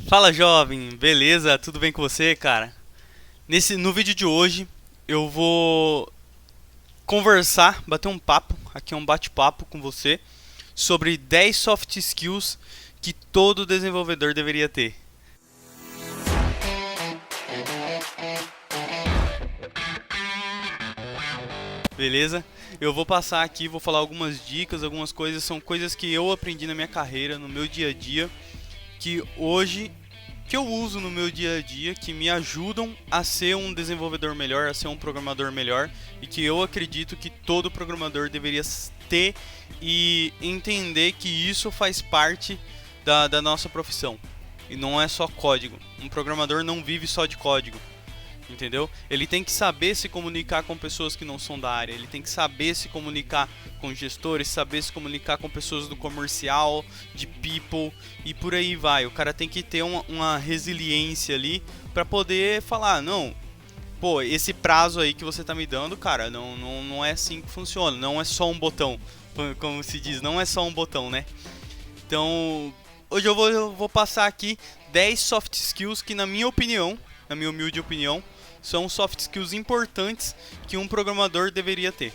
Fala jovem, beleza? Tudo bem com você, cara? No vídeo de hoje eu vou conversar, bater um papo, aqui é um bate-papo com você sobre 10 soft skills que todo desenvolvedor deveria ter. Beleza? Eu vou passar aqui, vou falar algumas dicas, algumas coisas, são coisas que eu aprendi na minha carreira, no meu dia a dia, que hoje que eu uso no meu dia a dia, que me ajudam a ser um desenvolvedor melhor, a ser um programador melhor, e que eu acredito que todo programador deveria ter e entender que isso faz parte da nossa profissão. E não é só código. Um programador não vive só de código. Entendeu? Ele tem que saber se comunicar com pessoas que não são da área, ele tem que saber se comunicar com gestores, saber se comunicar com pessoas do comercial, de people e por aí vai. O cara tem que ter uma resiliência ali para poder falar, não, pô, esse prazo aí que você tá me dando, cara, não é assim que funciona, não é só um botão, como se diz, não é só um botão, né? Então, hoje eu vou passar aqui 10 soft skills que, na minha humilde opinião, são soft skills importantes que um programador deveria ter.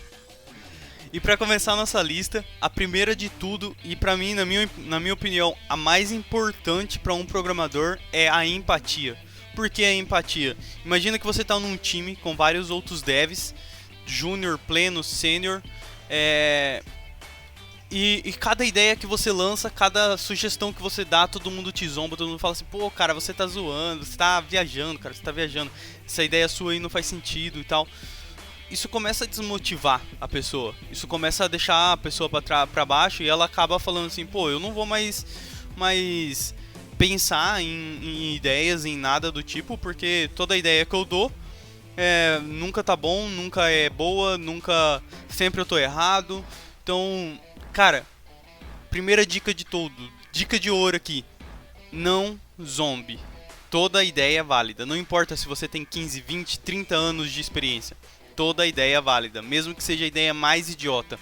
E para começar a nossa lista, a primeira de tudo, e para mim, na minha opinião, a mais importante para um programador é a empatia. Por que a empatia? Imagina que você está num time com vários outros devs, júnior, pleno, sênior, e cada ideia que você lança, cada sugestão que você dá, todo mundo te zomba, todo mundo fala assim, pô, cara, você tá zoando, você tá viajando, cara, você tá viajando, essa ideia sua aí não faz sentido e tal. Isso começa a desmotivar a pessoa, isso começa a deixar a pessoa pra baixo e ela acaba falando assim, pô, eu não vou mais pensar em ideias, em nada do tipo, porque toda ideia que eu dou nunca tá bom, nunca é boa, nunca, sempre eu tô errado. Então, cara, primeira dica de tudo, dica de ouro aqui, não zombe. Toda ideia é válida, não importa se você tem 15, 20, 30 anos de experiência. Toda ideia é válida, mesmo que seja a ideia mais idiota.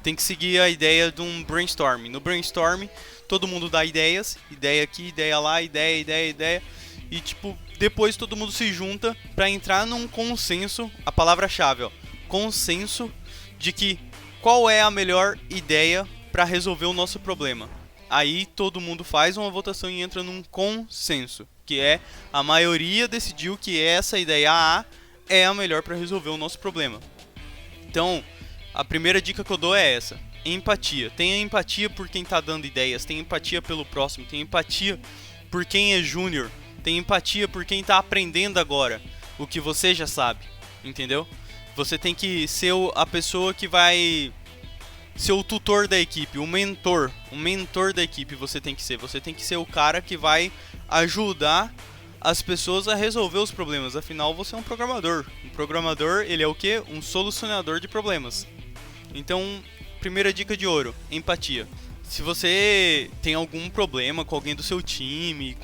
Tem que seguir a ideia de um brainstorm. No brainstorm, todo mundo dá ideias, ideia aqui, ideia lá, ideia, e tipo, depois todo mundo se junta para entrar num consenso, a palavra-chave, ó, consenso de que qual é a melhor ideia para resolver o nosso problema. Aí todo mundo faz uma votação e entra num consenso, que é a maioria decidiu que essa ideia A é a melhor para resolver o nosso problema. Então, a primeira dica que eu dou é essa: empatia. Tenha empatia por quem está dando ideias, tenha empatia pelo próximo, tenha empatia por quem é júnior, tenha empatia por quem está aprendendo agora o que você já sabe, entendeu? Você tem que ser a pessoa que vai ser o tutor da equipe, o mentor da equipe você tem que ser. Você tem que ser o cara que vai ajudar as pessoas a resolver os problemas. Afinal, você é um programador. Um programador, ele é o quê? Um solucionador de problemas. Então, primeira dica de ouro, empatia. Se você tem algum problema com alguém do seu time,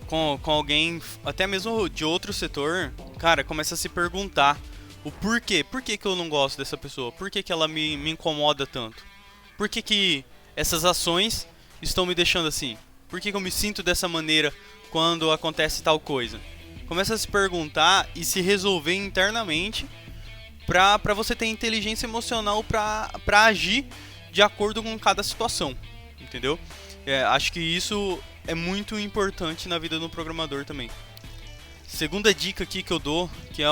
com alguém até mesmo de outro setor, cara, começa a se perguntar o porquê. Por que eu não gosto dessa pessoa? Por que ela me incomoda tanto? Por que essas ações estão me deixando assim? Por que eu me sinto dessa maneira quando acontece tal coisa? Começa a se perguntar e se resolver internamente pra você ter inteligência emocional pra agir de acordo com cada situação, entendeu? Acho que isso é muito importante na vida do programador também. Segunda dica aqui que eu dou, que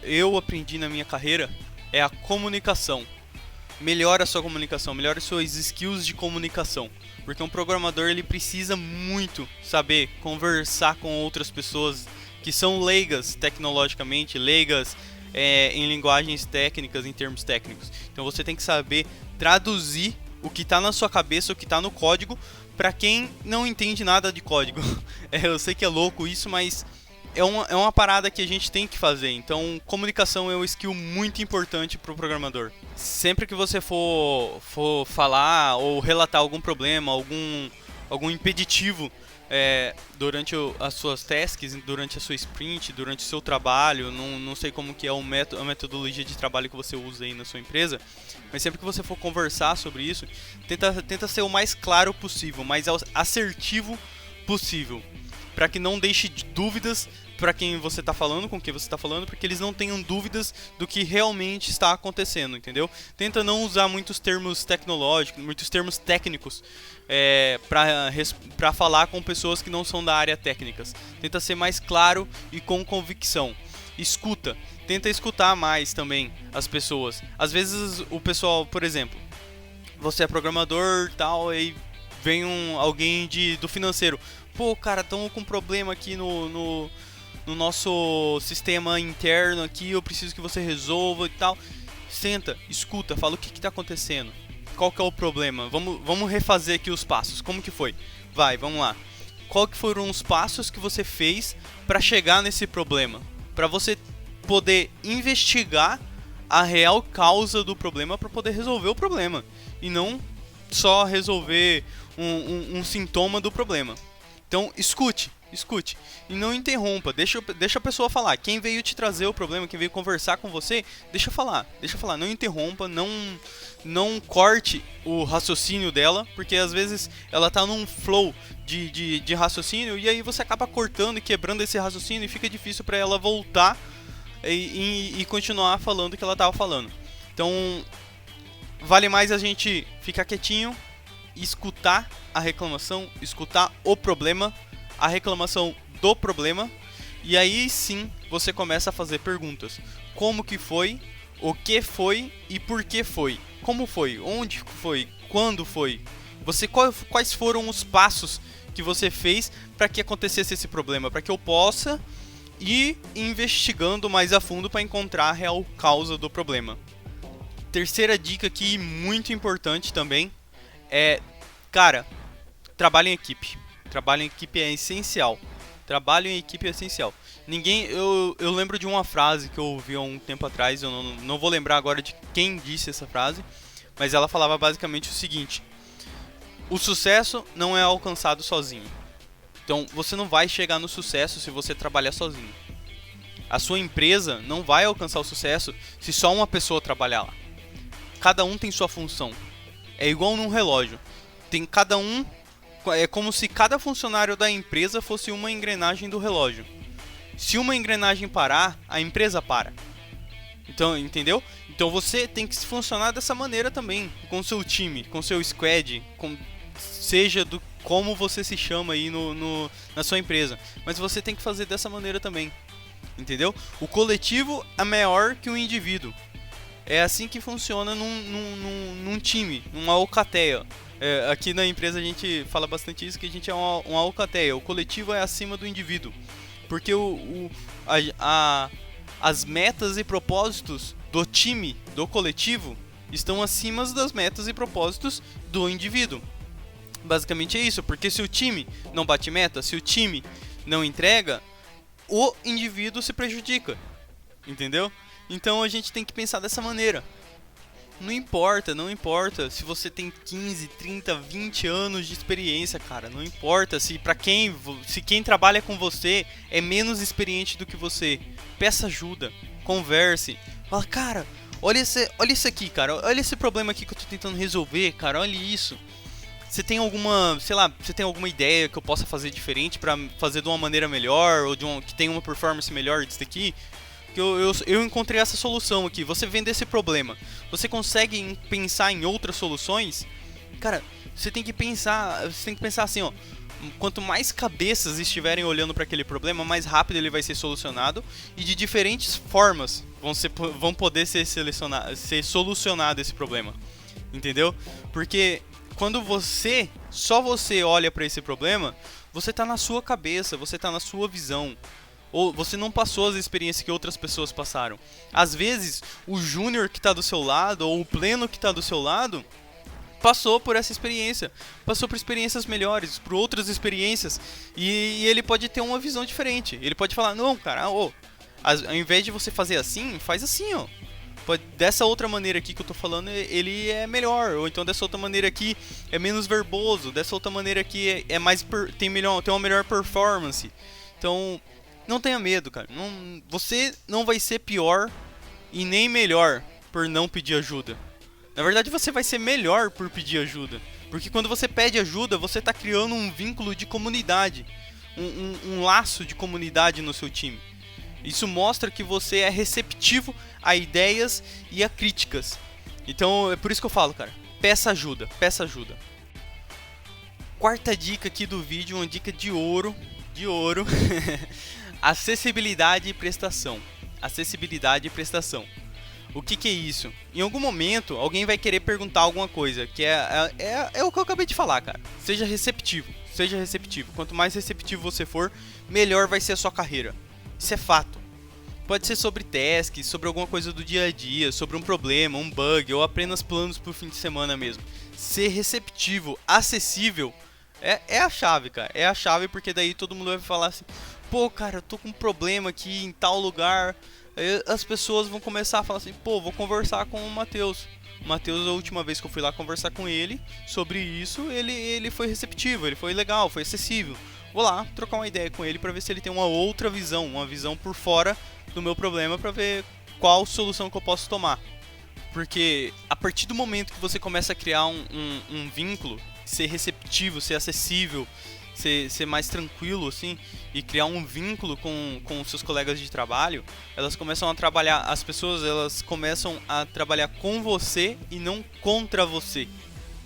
eu aprendi na minha carreira, é a comunicação. Melhora a sua comunicação, melhora as suas skills de comunicação. Porque um programador ele precisa muito saber conversar com outras pessoas que são leigas tecnologicamente, leigas em linguagens técnicas, em termos técnicos. Então você tem que saber traduzir o que está na sua cabeça, o que está no código, para quem não entende nada de código. Eu sei que é louco isso, mas é uma parada que a gente tem que fazer. Então, comunicação é um skill muito importante para o programador. Sempre que você for falar ou relatar algum problema, algum impeditivo durante as suas tasks, durante a sua sprint, durante o seu trabalho, não sei como que é a metodologia de trabalho que você usa aí na sua empresa, mas sempre que você for conversar sobre isso, tenta ser o mais claro possível, mais assertivo possível, para que não deixe dúvidas para quem você está falando, com quem você está falando, para que eles não tenham dúvidas do que realmente está acontecendo, entendeu? Tenta não usar muitos termos tecnológicos, muitos termos técnicos para falar com pessoas que não são da área técnicas. Tenta ser mais claro e com convicção. Escuta, tenta escutar mais também as pessoas. Às vezes o pessoal, por exemplo, você é programador tal, e vem alguém do financeiro. Pô, cara, estamos com um problema aqui no nosso sistema interno aqui, eu preciso que você resolva e tal. Senta, escuta, fala o que está acontecendo. Qual que é o problema? Vamos refazer aqui os passos. Como que foi? Vamos lá. Qual que foram os passos que você fez para chegar nesse problema? Para você poder investigar a real causa do problema para poder resolver o problema. E não só resolver um sintoma do problema. Então, escute e não interrompa, deixa a pessoa falar. Quem veio te trazer o problema, quem veio conversar com você, deixa falar, não interrompa, não corte o raciocínio dela, porque às vezes ela tá num flow de raciocínio e aí você acaba cortando e quebrando esse raciocínio e fica difícil para ela voltar e continuar falando o que ela tava falando. Então, vale mais a gente ficar quietinho, escutar a reclamação, escutar o problema, a reclamação do problema, e aí sim você começa a fazer perguntas. Como que foi? O que foi e por que foi? Como foi? Onde foi? Quando foi? Quais foram os passos que você fez para que acontecesse esse problema? Para que eu possa ir investigando mais a fundo para encontrar a real causa do problema. Terceira dica aqui, muito importante também, é, cara, trabalho em equipe. Trabalho em equipe é essencial. Trabalho em equipe é essencial. Eu lembro de uma frase que eu ouvi há um tempo atrás, eu não vou lembrar agora de quem disse essa frase, mas ela falava basicamente o seguinte: o sucesso não é alcançado sozinho. Então, você não vai chegar no sucesso se você trabalhar sozinho. A sua empresa não vai alcançar o sucesso se só uma pessoa trabalhar lá. Cada um tem sua função. É igual num relógio. É como se cada funcionário da empresa fosse uma engrenagem do relógio. Se uma engrenagem parar, a empresa para. Então, entendeu? Então você tem que funcionar dessa maneira também, com seu time, com seu squad, seja como você se chama aí na sua empresa. Mas você tem que fazer dessa maneira também. Entendeu? O coletivo é maior que o indivíduo. É assim que funciona num time, numa alcateia. Aqui na empresa a gente fala bastante isso, que a gente é uma alcateia. O coletivo é acima do indivíduo. Porque as metas e propósitos do time, do coletivo, estão acima das metas e propósitos do indivíduo. Basicamente é isso, porque se o time não bate meta, se o time não entrega, o indivíduo se prejudica. Entendeu? Então a gente tem que pensar dessa maneira. Não importa se você tem 15, 30, 20 anos de experiência, cara. Não importa se quem trabalha com você é menos experiente do que você. Peça ajuda, converse. Fala, cara, olha isso aqui, cara. Olha esse problema aqui que eu tô tentando resolver, cara. Olha isso. Você tem alguma ideia que eu possa fazer diferente pra fazer de uma maneira melhor, ou que tenha uma performance melhor disso daqui? Eu encontrei essa solução aqui. Você vendo esse problema, você consegue pensar em outras soluções? Cara, você tem que pensar assim, ó. Quanto mais cabeças estiverem olhando para aquele problema, mais rápido ele vai ser solucionado, e de diferentes formas vão poder ser solucionado esse problema. Entendeu? Porque quando só você olha para esse problema, você tá na sua cabeça, você tá na sua visão. Ou você não passou as experiências que outras pessoas passaram. Às vezes, o júnior que está do seu lado, ou o pleno que está do seu lado, passou por essa experiência. Passou por experiências melhores, por outras experiências. E ele pode ter uma visão diferente. Ele pode falar, não, cara, ao invés de você fazer assim, faz assim, ó. Dessa outra maneira aqui que eu tô falando, ele é melhor. Ou então dessa outra maneira aqui é menos verboso. Dessa outra maneira aqui tem uma melhor performance. Então, não tenha medo, cara. Você não vai ser pior e nem melhor por não pedir ajuda. Na verdade, você vai ser melhor por pedir ajuda. Porque quando você pede ajuda, você está criando um vínculo de comunidade, um laço de comunidade no seu time. Isso mostra que você é receptivo a ideias e a críticas. Então é por isso que eu falo, cara, peça ajuda, peça ajuda. Quarta dica aqui do vídeo, uma dica de ouro, acessibilidade e prestação. Acessibilidade e prestação. O que é isso? Em algum momento, alguém vai querer perguntar alguma coisa, que é o que eu acabei de falar, cara. Seja receptivo, seja receptivo. Quanto mais receptivo você for, melhor vai ser a sua carreira. Isso é fato. Pode ser sobre tasks, sobre alguma coisa do dia a dia, sobre um problema, um bug, ou apenas planos pro fim de semana mesmo. Ser receptivo, acessível, é a chave, cara. É a chave, porque daí todo mundo vai falar assim: pô, cara, eu tô com um problema aqui em tal lugar. Aí as pessoas vão começar a falar assim: pô, vou conversar com o Matheus. O Matheus, a última vez que eu fui lá conversar com ele sobre isso, ele foi receptivo, ele foi legal, foi acessível. Vou lá trocar uma ideia com ele pra ver se ele tem uma outra visão, uma visão por fora do meu problema, pra ver qual solução que eu posso tomar. Porque a partir do momento que você começa a criar um vínculo, ser receptivo, ser acessível, ser mais tranquilo, assim, e criar um vínculo com os seus colegas de trabalho, elas começam a trabalhar, as pessoas elas começam a trabalhar com você e não contra você,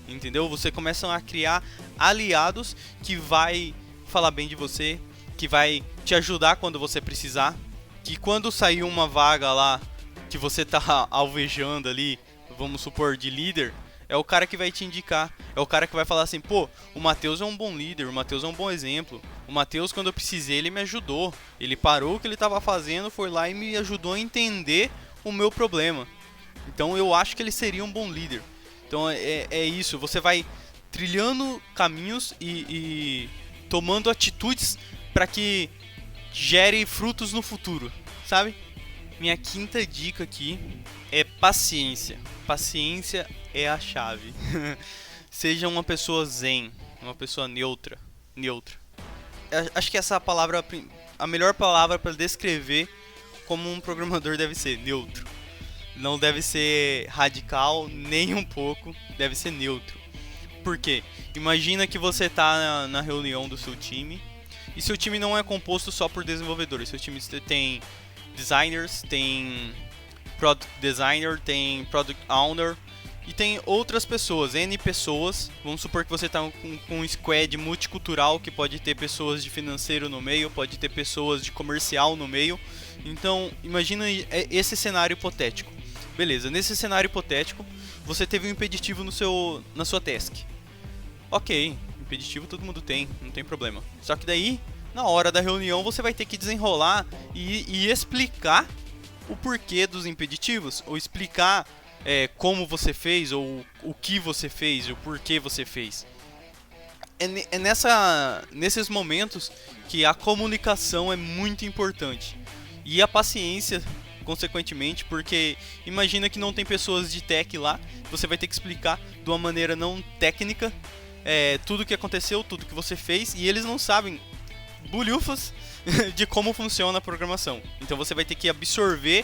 entendeu? Você começa a criar aliados que vai falar bem de você, que vai te ajudar quando você precisar, que quando sair uma vaga lá que você tá alvejando ali, vamos supor, de líder, é o cara que vai te indicar, é o cara que vai falar assim: pô, o Matheus é um bom líder, o Matheus é um bom exemplo, o Matheus, quando eu precisei, ele me ajudou, ele parou o que ele estava fazendo, foi lá e me ajudou a entender o meu problema. Então eu acho que ele seria um bom líder. Então é isso, você vai trilhando caminhos e tomando atitudes para que gere frutos no futuro, sabe? Minha quinta dica aqui é paciência. Paciência é a chave. Seja uma pessoa zen, uma pessoa neutra. Acho que essa palavra, a melhor palavra para descrever como um programador deve ser neutro. Não deve ser radical nem um pouco, deve ser neutro. Por quê? Imagina que você está na reunião do seu time e seu time não é composto só por desenvolvedores. Seu time tem designers, tem product designer, tem product owner e tem outras pessoas, N pessoas. Vamos supor que você está com um squad multicultural, que pode ter pessoas de financeiro no meio, pode ter pessoas de comercial no meio. Então imagina esse cenário hipotético. Beleza, nesse cenário hipotético você teve um impeditivo na sua task. Ok, impeditivo todo mundo tem, não tem problema. Só que daí, na hora da reunião, você vai ter que desenrolar e explicar o porquê dos impeditivos, ou explicar como você fez, ou o que você fez, o porquê você fez. É nesses momentos que a comunicação é muito importante. E a paciência, consequentemente, porque imagina que não tem pessoas de tech lá, você vai ter que explicar de uma maneira não técnica tudo o que aconteceu, tudo que você fez, e eles não sabem bulhufas de como funciona a programação. Então você vai ter que abstrair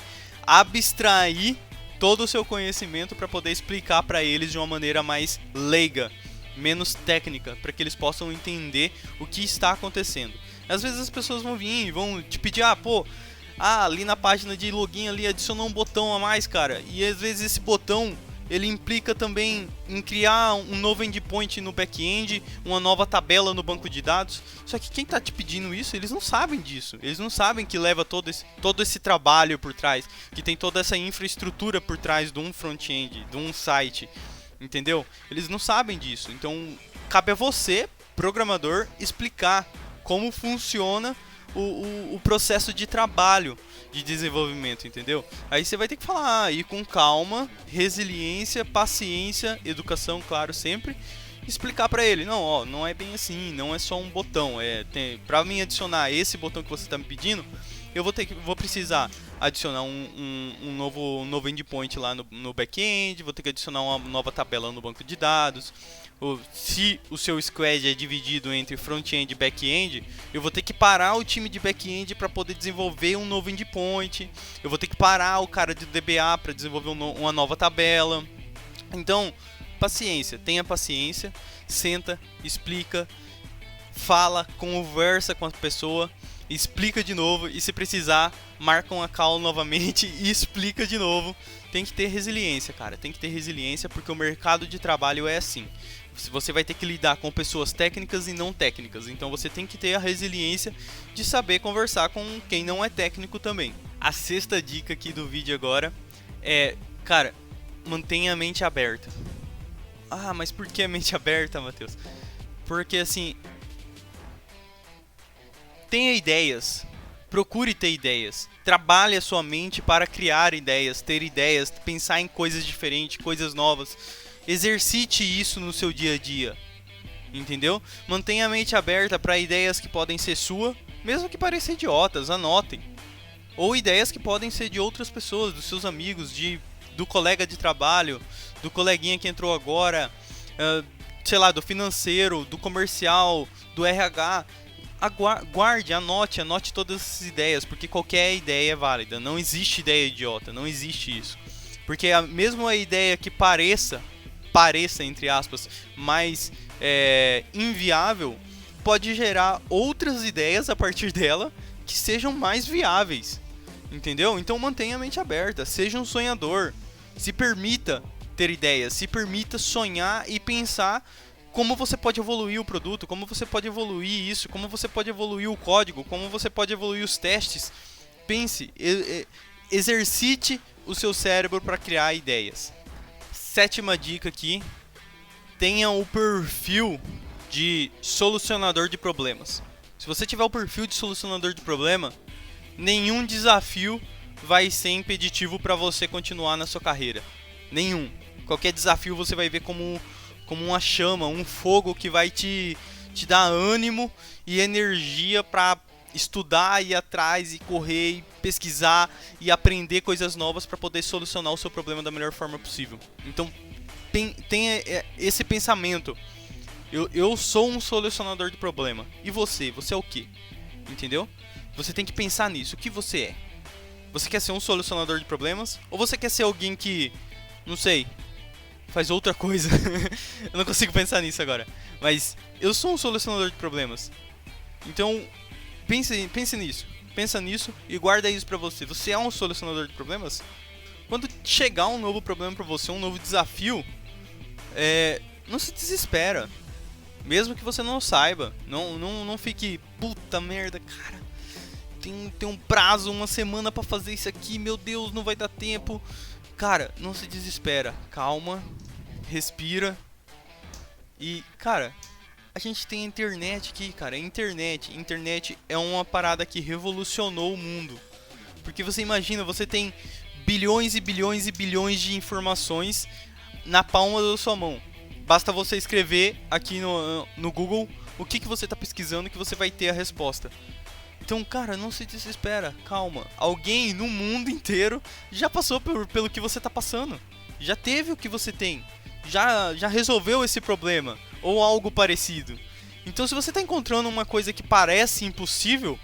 todo o seu conhecimento para poder explicar para eles de uma maneira mais leiga, menos técnica, para que eles possam entender o que está acontecendo. Às vezes as pessoas vão vir e vão te pedir: ali na página de login ali adicionou um botão a mais, cara. E às vezes esse botão ele implica também em criar um novo endpoint no back-end, uma nova tabela no banco de dados. Só que quem está te pedindo isso, eles não sabem disso. Eles não sabem que leva todo esse trabalho por trás, que tem toda essa infraestrutura por trás de um front-end, de um site, entendeu? Eles não sabem disso. Então, cabe a você, programador, explicar como funciona o processo de trabalho de desenvolvimento, entendeu? Aí você vai ter que falar, ir com calma, resiliência, paciência, educação, claro, sempre. Explicar pra ele: não é bem assim, não é só um botão. Pra mim adicionar esse botão que você tá me pedindo, eu vou precisar adicionar um novo endpoint lá no back-end, vou ter que adicionar uma nova tabela no banco de dados. Se o seu squad é dividido entre front-end e back-end, eu vou ter que parar o time de back-end para poder desenvolver um novo endpoint. Eu vou ter que parar o cara de DBA para desenvolver uma nova tabela. Então, paciência, tenha paciência, senta, explica, fala, conversa com a pessoa, explica de novo e se precisar, marca uma call novamente e explica de novo. Tem que ter resiliência, cara, tem que ter resiliência porque o mercado de trabalho é assim. Você vai ter que lidar com pessoas técnicas e não técnicas, então você tem que ter a resiliência de saber conversar com quem não é técnico também. A sexta dica aqui do vídeo agora é, cara, mantenha a mente aberta. Ah, mas por que a mente aberta, Matheus? Porque assim, tenha ideias, procure ter ideias, trabalhe a sua mente para criar ideias, ter ideias, pensar em coisas diferentes, coisas novas. Exercite isso no seu dia a dia, entendeu? Mantenha a mente aberta para ideias que podem ser sua, mesmo que pareçam idiotas, anotem. Ou ideias que podem ser de outras pessoas, dos seus amigos, do colega de trabalho, do coleguinha que entrou agora, sei lá, do financeiro, do comercial, do RH. Guarde, anote todas essas ideias, porque qualquer ideia é válida. Não existe ideia idiota, não existe isso. Porque mesmo a ideia que pareça, entre aspas, mais inviável, pode gerar outras ideias a partir dela que sejam mais viáveis, entendeu? Então mantenha a mente aberta, seja um sonhador, se permita ter ideias, se permita sonhar e pensar como você pode evoluir o produto, como você pode evoluir isso, como você pode evoluir o código, como você pode evoluir os testes. Pense, exercite o seu cérebro para criar ideias. Sétima dica aqui, tenha o perfil de solucionador de problemas. Se você tiver o perfil de solucionador de problema, nenhum desafio vai ser impeditivo para você continuar na sua carreira. Nenhum. Qualquer desafio você vai ver como uma chama, um fogo que vai te dar ânimo e energia para estudar, ir atrás e correr e pesquisar e aprender coisas novas para poder solucionar o seu problema da melhor forma possível. Então tenha esse pensamento. Eu sou um solucionador de problema. E você? Você é o quê? Entendeu? Você tem que pensar nisso. O que você é? Você quer ser um solucionador de problemas? Ou você quer ser alguém que, não sei, faz outra coisa? Eu não consigo pensar nisso agora. Mas eu sou um solucionador de problemas. Então, pense nisso. Pensa nisso e guarda isso pra você. Você é um solucionador de problemas? Quando chegar um novo problema pra você, um novo desafio, não se desespera. Mesmo que você não saiba. Não fique, puta merda, cara. Tem um prazo, uma semana pra fazer isso aqui. Meu Deus, não vai dar tempo. Cara, não se desespera. Calma. Respira. E, cara, a gente tem a internet aqui, cara. Internet é uma parada que revolucionou o mundo. Porque você imagina, você tem bilhões e bilhões e bilhões de informações na palma da sua mão. Basta você escrever aqui no Google o que você está pesquisando que você vai ter a resposta. Então, cara, não se desespera, calma. Alguém no mundo inteiro já passou pelo que você está passando. Já teve o que você tem. Já resolveu esse problema. Ou algo parecido. Então, se você está encontrando uma coisa que parece impossível,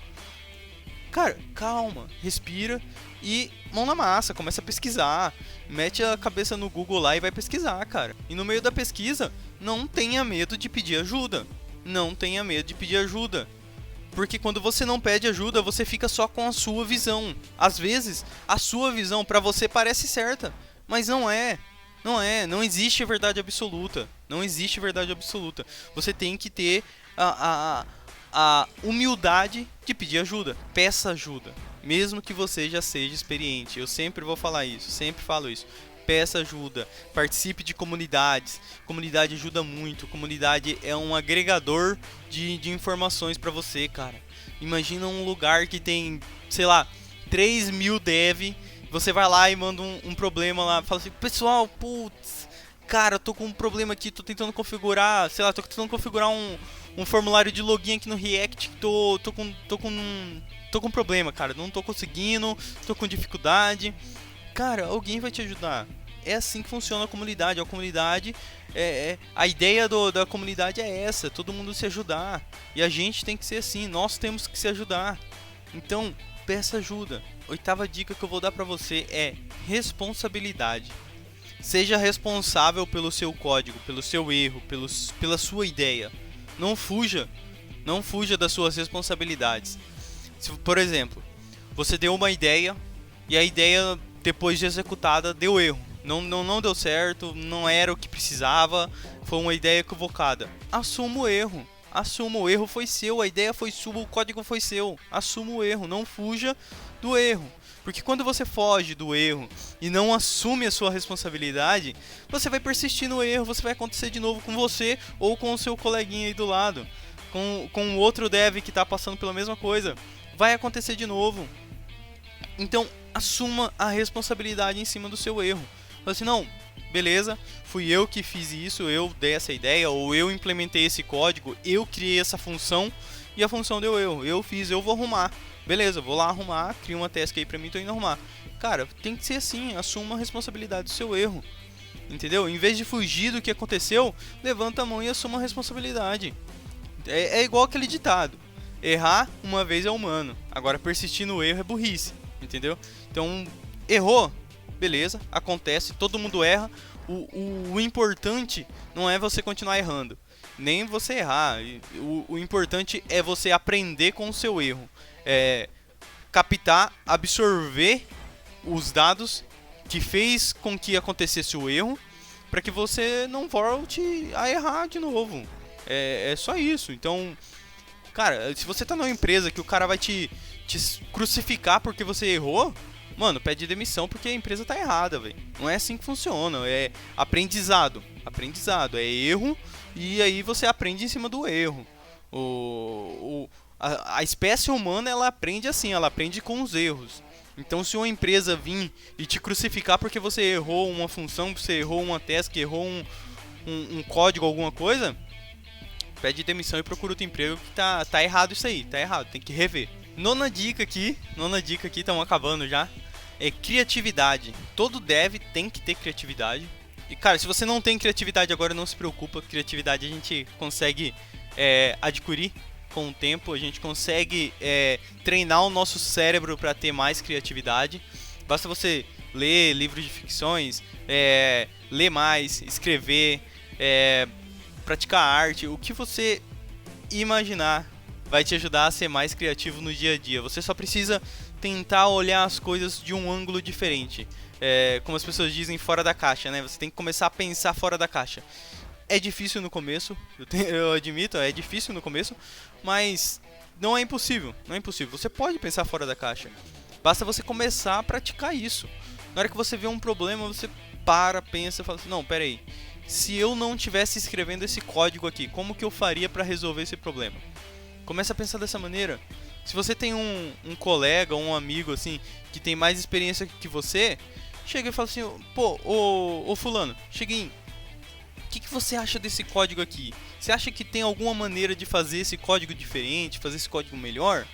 cara, calma, respira e mão na massa, começa a pesquisar. Mete a cabeça no Google lá e vai pesquisar, cara. E no meio da pesquisa, não tenha medo de pedir ajuda. Não tenha medo de pedir ajuda. Porque quando você não pede ajuda, você fica só com a sua visão. Às vezes, a sua visão pra você parece certa, mas não é. Não existe verdade absoluta. Não existe verdade absoluta. Você tem que ter a humildade de pedir ajuda. Peça ajuda. Mesmo que você já seja experiente. Eu sempre vou falar isso, sempre falo isso. Peça ajuda, participe de comunidades. Comunidade ajuda muito. Comunidade é um agregador de informações pra você, cara. Imagina um lugar que tem, sei lá, 3.000 dev. Você vai lá e manda um problema lá. Fala assim, pessoal, putz, cara, eu tô com um problema aqui. Tô tentando configurar, sei lá, tô tentando configurar um formulário de login aqui no React. Tô com problema, cara. Não tô conseguindo, tô com dificuldade. Cara, alguém vai te ajudar. É assim que funciona a comunidade. A comunidade, a ideia da comunidade é essa, todo mundo se ajudar. E a gente tem que ser assim, nós temos que se ajudar. Então, peça ajuda. Oitava dica que eu vou dar pra você é responsabilidade. Seja responsável pelo seu código, pelo seu erro, pela sua ideia. Não fuja das suas responsabilidades. Se, por exemplo, você deu uma ideia e a ideia, depois de executada, deu erro. Não deu certo, não era o que precisava, foi uma ideia equivocada. Assuma o erro. Assuma, o erro foi seu, a ideia foi sua, o código foi seu. Assuma o erro, não fuja do erro. Porque quando você foge do erro e não assume a sua responsabilidade, você vai persistir no erro, você vai acontecer de novo com você ou com o seu coleguinha aí do lado. Com o outro dev que está passando pela mesma coisa. Vai acontecer de novo. Então, assuma a responsabilidade em cima do seu erro. Fala assim, não, beleza, fui eu que fiz isso, eu dei essa ideia, ou eu implementei esse código, eu criei essa função e a função deu erro. Eu fiz, eu vou arrumar. Beleza, vou lá arrumar, crio uma task aí pra mim, tô indo arrumar. Cara, tem que ser assim, assuma a responsabilidade do seu erro. Entendeu? Em vez de fugir do que aconteceu, levanta a mão e assuma a responsabilidade. É igual aquele ditado: errar uma vez é humano, agora persistir no erro é burrice. Entendeu? Então, errou, beleza, acontece, todo mundo erra. O importante não é você continuar errando, nem você errar. O importante é você aprender com o seu erro. Captar, absorver os dados que fez com que acontecesse o erro, para que você não volte a errar de novo. É só isso. Então, cara, se você tá numa empresa que o cara vai te crucificar porque você errou, mano, pede demissão porque a empresa tá errada, velho. Não é assim que funciona. É aprendizado. Aprendizado. É erro e aí você aprende em cima do erro. A espécie humana, ela aprende assim, ela aprende com os erros. Então, se uma empresa vir e te crucificar porque você errou uma função, você errou uma task, errou um código, alguma coisa, pede demissão e procura outro emprego que tá errado isso aí, tá errado, tem que rever. Nona dica aqui, estamos acabando já, é criatividade. Todo dev tem que ter criatividade. E, cara, se você não tem criatividade agora, não se preocupa, criatividade a gente consegue adquirir com o tempo, a gente consegue treinar o nosso cérebro para ter mais criatividade. Basta você ler livros de ficções, ler mais, escrever, praticar arte, o que você imaginar vai te ajudar a ser mais criativo no dia a dia. Você só precisa tentar olhar as coisas de um ângulo diferente. Como as pessoas dizem, fora da caixa, né? Você tem que começar a pensar fora da caixa. É difícil no começo, eu admito, é difícil no começo, mas não é impossível, não é impossível. Você pode pensar fora da caixa, basta você começar a praticar isso. Na hora que você vê um problema, você pensa e fala assim, não, pera aí, se eu não estivesse escrevendo esse código aqui, como que eu faria para resolver esse problema? Começa a pensar dessa maneira. Se você tem um colega, um amigo assim, que tem mais experiência que você, chega e fala assim, pô, ô fulano, cheguei, o que você acha desse código aqui? Você acha que tem alguma maneira de fazer esse código diferente, fazer esse código melhor?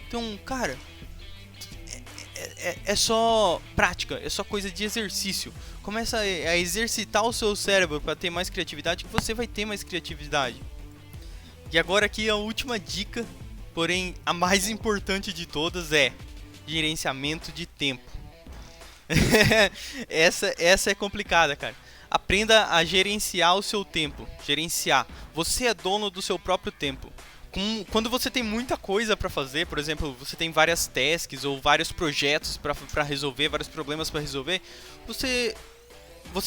Então, cara, é só prática, é só coisa de exercício. Começa a exercitar o seu cérebro para ter mais criatividade, que você vai ter mais criatividade. E agora aqui a última dica, porém a mais importante de todas, é gerenciamento de tempo. essa é complicada, cara. Aprenda a gerenciar o seu tempo. Gerenciar. Você é dono do seu próprio tempo. Quando você tem muita coisa para fazer, por exemplo, você tem várias tasks ou vários projetos para resolver, vários problemas para resolver, você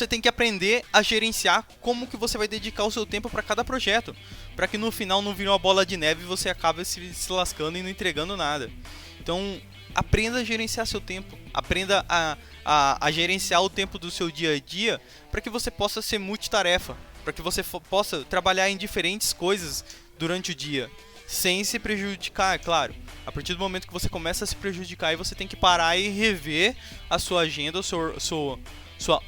tem que aprender a gerenciar como que você vai dedicar o seu tempo para cada projeto, para que no final não vire uma bola de neve e você acabe se lascando e não entregando nada. Então, aprenda a gerenciar seu tempo, aprenda a gerenciar o tempo do seu dia a dia, para que você possa ser multitarefa, para que você possa trabalhar em diferentes coisas durante o dia, sem se prejudicar, é claro. A partir do momento que você começa a se prejudicar, aí você tem que parar e rever a sua agenda, sua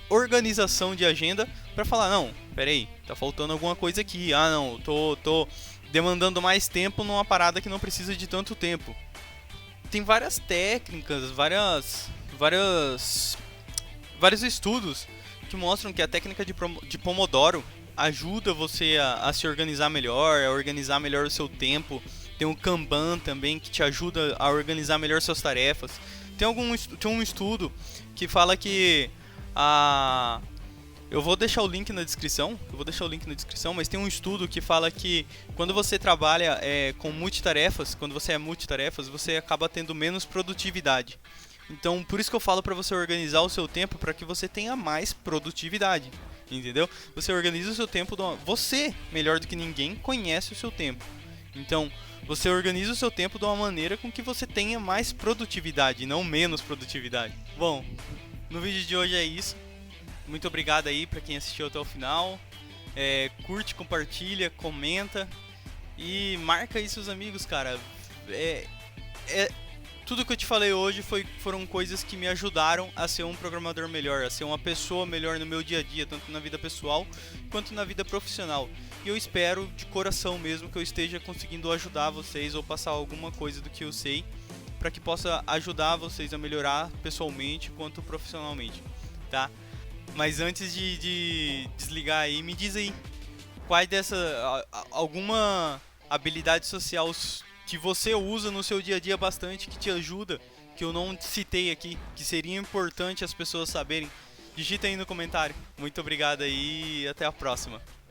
organização de agenda, para falar, não, peraí, tá faltando alguma coisa aqui, não, tô demandando mais tempo numa parada que não precisa de tanto tempo. Tem várias técnicas, vários estudos que mostram que a técnica de Pomodoro ajuda você a se organizar melhor, a organizar melhor o seu tempo. Tem o Kanban também, que te ajuda a organizar melhor suas tarefas. Tem um estudo que fala que Eu vou deixar o link na descrição, mas tem um estudo que fala que quando você trabalha com multitarefas, quando você é multitarefas, você acaba tendo menos produtividade. Então, por isso que eu falo para você organizar o seu tempo para que você tenha mais produtividade, entendeu? Você organiza o seu tempo, você, melhor do que ninguém, conhece o seu tempo. Então, você organiza o seu tempo de uma maneira com que você tenha mais produtividade, não menos produtividade. Bom, no vídeo de hoje é isso. Muito obrigado aí pra quem assistiu até o final. Curte, compartilha, comenta e marca aí seus amigos, cara. É, tudo que eu te falei hoje foram coisas que me ajudaram a ser um programador melhor, a ser uma pessoa melhor no meu dia a dia, tanto na vida pessoal quanto na vida profissional. E eu espero de coração mesmo que eu esteja conseguindo ajudar vocês ou passar alguma coisa do que eu sei para que possa ajudar vocês a melhorar pessoalmente quanto profissionalmente, tá? Mas antes de desligar aí, me diz aí, qual alguma habilidade social que você usa no seu dia a dia bastante, que te ajuda, que eu não citei aqui, que seria importante as pessoas saberem. Digita aí no comentário. Muito obrigado aí e até a próxima.